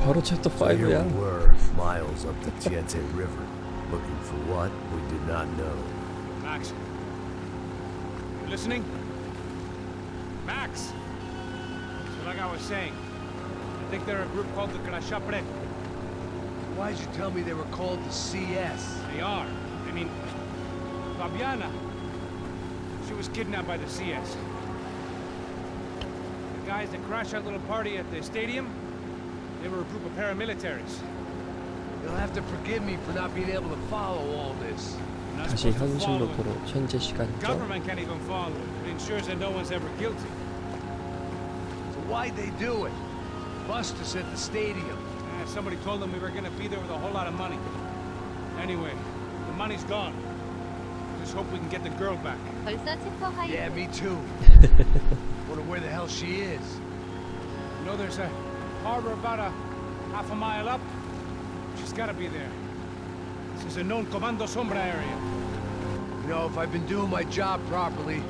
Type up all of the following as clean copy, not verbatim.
바로 챕터 So here 5야. we were, miles up the Tietze River, looking for what we did not know. Max, you listening? Max! So like I was saying, I think they're a group called the Grashapre. Why'd you tell me they were called the CS? They are. I mean, Fabiana, she was kidnapped by the CS. The guys that crashed that little party at the stadium, they were a group of paramilitaries. You'll have to forgive me for not being able to follow all this. We're not 다시 supposed to follow 현실로 it. 돌아. 현재 The 시간이죠. government can't even follow it. It ensures that no one's ever guilty. So why'd they do it? Bust us at the stadium. Somebody told them we were gonna be there with a whole lot of money. Anyway, the money's gone. Just hope we can get the girl back. 벌써 챕터 5. Yeah, me too. Wonder where the hell she is. You know, there's a harbor about a half a mile up. She's gotta be there. This is a known Comando Sombra area. You know, if I've been doing my job properly,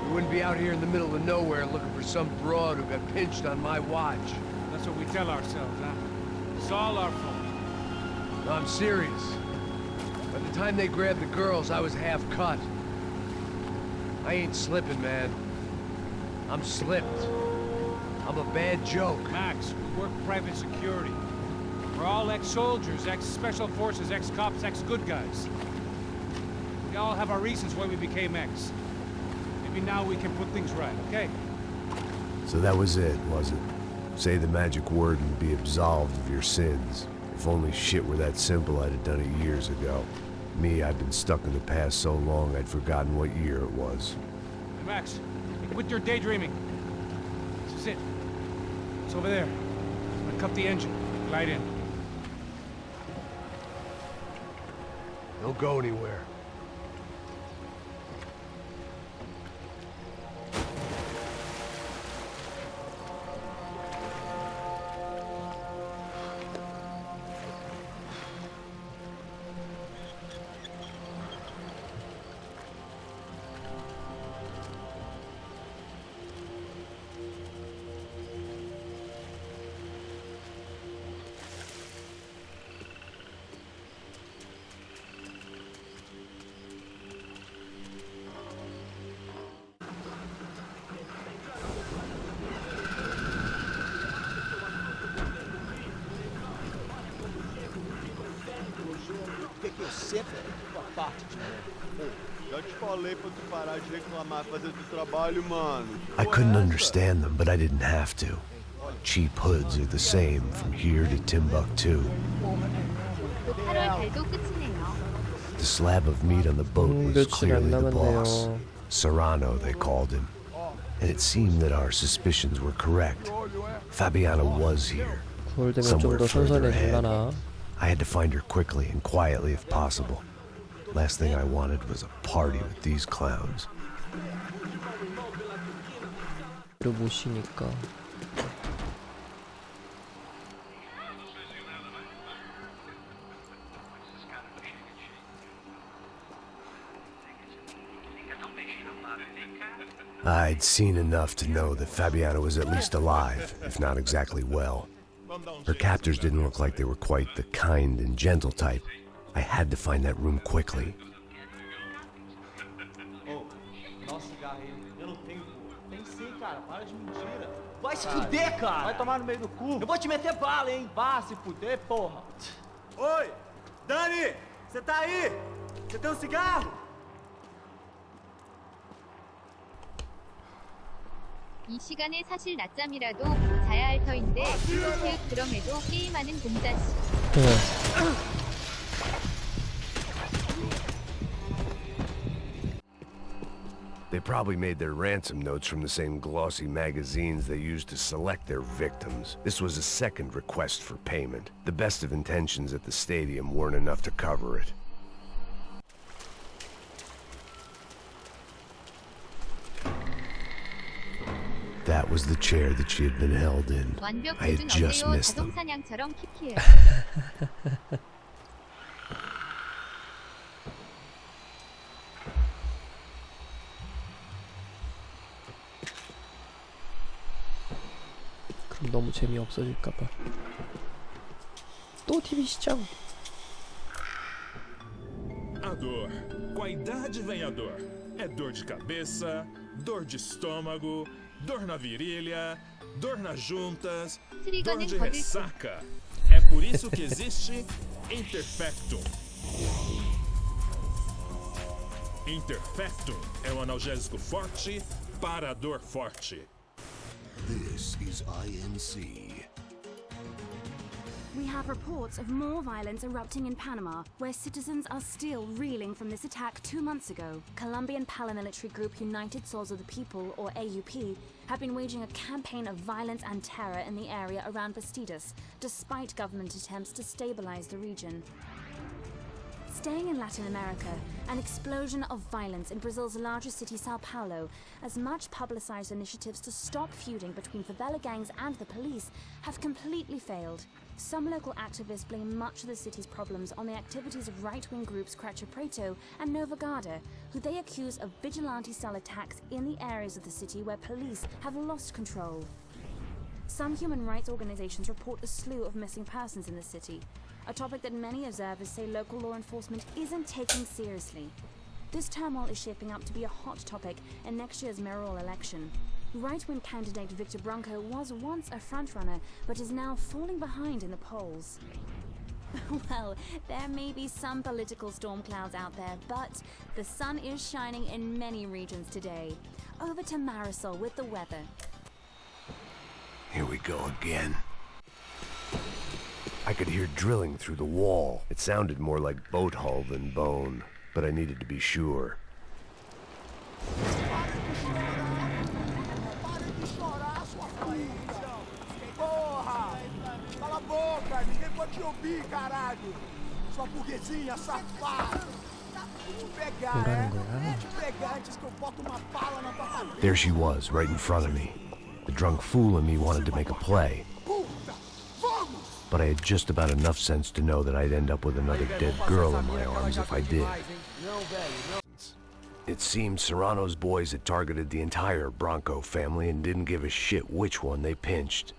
we wouldn't be out here in the middle of nowhere looking for some broad who got pinched on my watch. That's what we tell ourselves, huh? It's all our fault. No, I'm serious. By the time they grabbed the girls, I was half cut. I ain't slipping, man. I'm slipped. I'm a bad joke. Max, we work private security. We're all ex-soldiers, ex-special forces, ex-cops, ex-good guys. We all have our reasons why we became ex. Maybe now we can put things right, okay? So that was it, was it? Say the magic word and be absolved of your sins. If only shit were that simple, I'd have done it years ago. Me, I've been stuck in the past so long I'd forgotten what year it was. Hey, Max, quit your daydreaming. This is it. It's over there. I'm gonna cut the engine. Glide in. Don't go anywhere. I couldn't understand them, but I didn't have to. Cheap hoods are the same from here to Timbuktu. 곧 8월 달도 끝이네요. The slab of meat on the boat was 며칠 안 clearly the boss. 남았네요. Serrano, they called him. And it seemed that our suspicions were correct. Fabiana was here. 9월 되면 좀 Somewhere 더 further ahead. 선선해질라나. I had to find her quickly and quietly if possible. Last thing I wanted was a party with these clowns. 이로 못 쉬니까. I'd seen enough to know that Fabiana was at least alive, if not exactly well. Her captors didn't look like they were quite the kind and gentle type. I had to find that room quickly. Vai se fuder, cara! Vai tomar no meio do cu! Eu vou te meter bala, hein? Vá se fuder, porra! Oi! Dani! Você tá aí? Você tem um cigarro? 이 시간에 사실 낮잠이라도 자야 할 터인데 그럼에도 게임하는 봉자씨. They probably made their ransom notes from the same glossy magazines they used to select their victims. This was a second request for payment. The best of intentions at the stadium weren't enough to cover it. That was the chair that she had been held in. 완벽 I 기준 had just 어때요? missed them. 자동사냥처럼 키키해. 그럼 너무 재미없어질까봐. 또 TV 시청. A dor. Com a idade vem a dor. É dor de cabeça, dor de estômago, dor na virilha, dor nas juntas, dor de ressaca. É por isso que existe Interfectum. Interfectum é um analgésico forte para a dor forte. This is INC. We have reports of more violence erupting in Panama, where citizens are still reeling from this attack 2 months ago. Colombian paramilitary group United Souls of the People, or AUP, have been waging a campaign of violence and terror in the area around Bastidas, despite government attempts to stabilize the region. Staying in Latin America, an explosion of violence in Brazil's largest city, Sao Paulo, as much publicized initiatives to stop feuding between favela gangs and the police have completely failed. Some local activists blame much of the city's problems on the activities of right-wing groups Cracha Preto and Nova Garda, who they accuse of vigilante-style attacks in the areas of the city where police have lost control. Some human rights organizations report a slew of missing persons in the city, a topic that many observers say local law enforcement isn't taking seriously. This turmoil is shaping up to be a hot topic in next year's mayoral election. Right-wing candidate Victor Branco was once a frontrunner, but is now falling behind in the polls. Well, there may be some political storm clouds out there, but the sun is shining in many regions today. Over to Marisol with the weather. Here we go again. I could hear drilling through the wall. It sounded more like boat hull than bone, but I needed to be sure. Porra! Cala a boca! Ninguém pode te ouvir, caralho! Sua burguesinha safada! Vou te pegar, é? Vou te pegar antes que eu boto uma bala na tua cabeça! There she was, right in front of me. The drunk fool in me wanted to make a play. But I had just about enough sense to know that I'd end up with another dead girl in my arms if I did. It seemed Serrano's boys had targeted the entire Bronco family and didn't give a shit which one they pinched.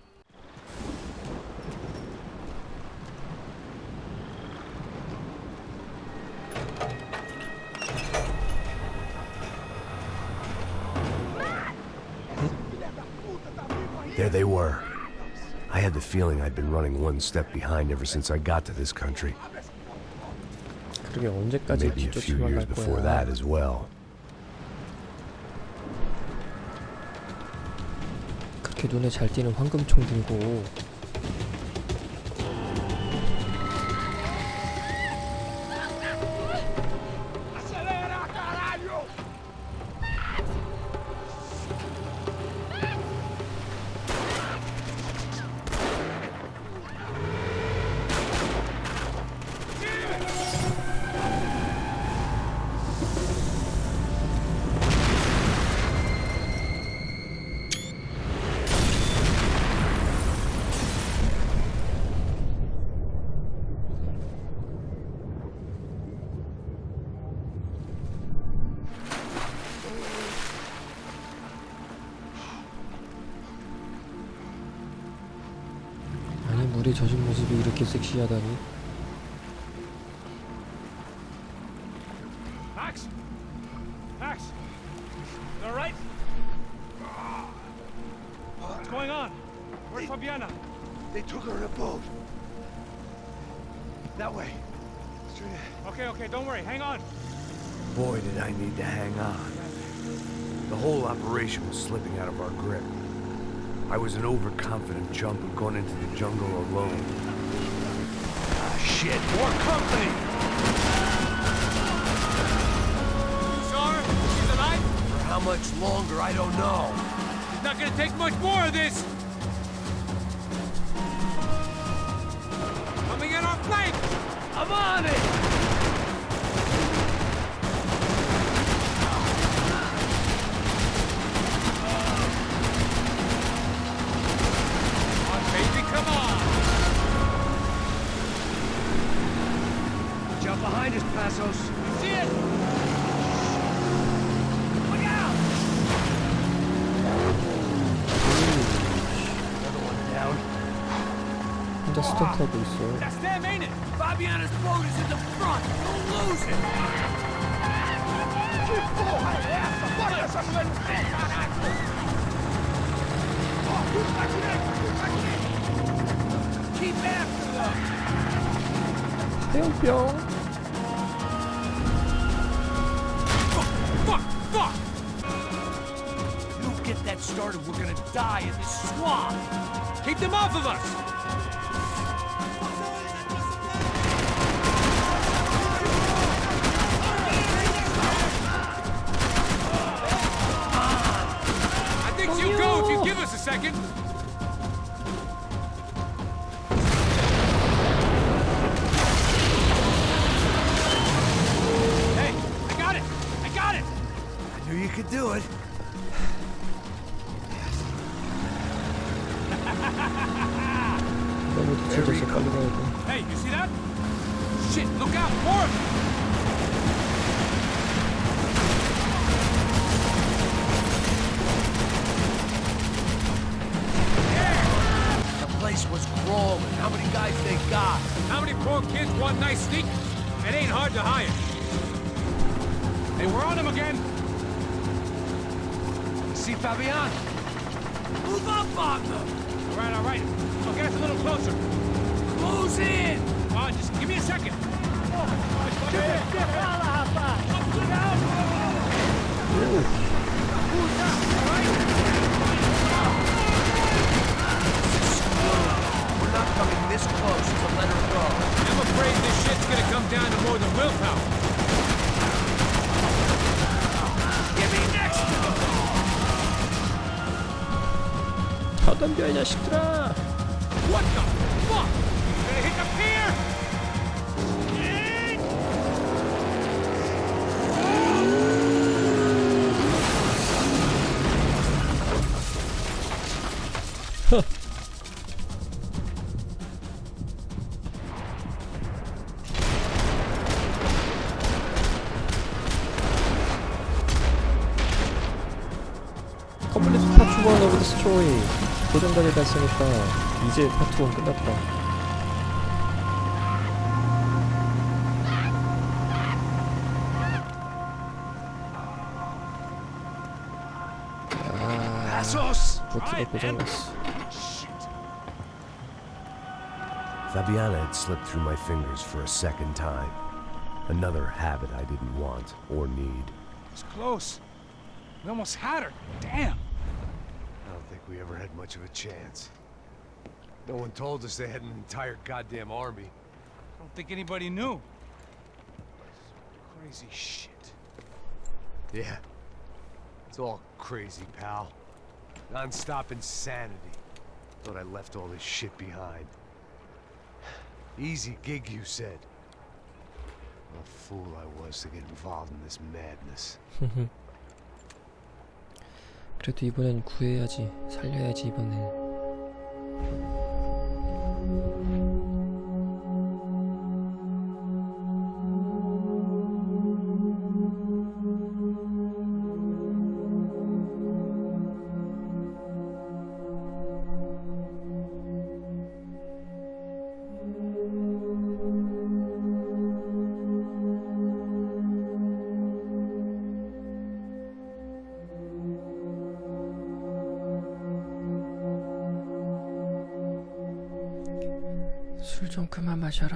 There they were. I had the feeling I'd been running one step behind ever since I got to this country. 그러게 언제까지 Maybe a few 뒤쫓아만 years 갈 before 거야. that as well. 그렇게 눈에 잘 띄는 황금총 들고 아니 물에 젖은 모습이 이렇게 섹시하다니. Max? Max? You alright? What's going on? Where's Fabiana? They took her in a boat. That way. Straight ahead. Okay, don't worry. Hang on. Boy, did I need to hang on. The whole operation was slipping out of our grip. I was an overconfident chump who'd gone into the jungle alone. Ah, shit, more company! You saw her? She's alive? For how much longer, I don't know. It's not gonna take much more of this! Coming in our flank! I'm on it! Baby, come on! Jump behind us, Passos. See it? Another one 혼자 스턴트 하고 있어. That's them, ain't it? Fabiana's boat is in the front. Don't lose it. Que porra é essa? Bota essa mulher no pé, caralho! Ó, tudo pra direita, tudo pra direita! Keep after them! 뿅뿅. Fuck! You don't get that started, we're gonna die in this swamp! Keep them off of us! I think she'll go if you give us a second. Hey, I got it! I knew you could do it. 너무 뒤쳐져서 빨리 가야 돼. Hey, you see that? Shit, look out, more of them! The place was crawling. How many guys they got? How many poor kids want nice sneakers? It ain't hard to hire. Hey, we're on them again. See Fabian? Move up on them! All right. I'll get us a little closer. Close in! Come on, just give me a second. We're not coming this close to let her go. I'm afraid this shit's gonna come down to more than willpower. Give me next! 다 덤벼 이 자식들아. What the fuck? You gonna hit the pier? 컴플릿 파트 1 오브 더 스토리. 도전자를 달성했다. 이제 파트 1 끝났다. 보트가 고장났어. Fabiana had slipped through my fingers for a second time. Another habit I didn't want or need. It's close. We almost had her. Damn. I don't think we ever had much of a chance. No one told us they had an entire goddamn army. I don't think anybody knew. Crazy shit. Yeah. It's all crazy, pal. Non-stop insanity. Thought I left all this shit behind. Easy gig, you said. What a fool I was to get involved in this madness. 그래도 이번엔 구해야지. 살려야지 이번엔. 술 좀 그만 마셔라.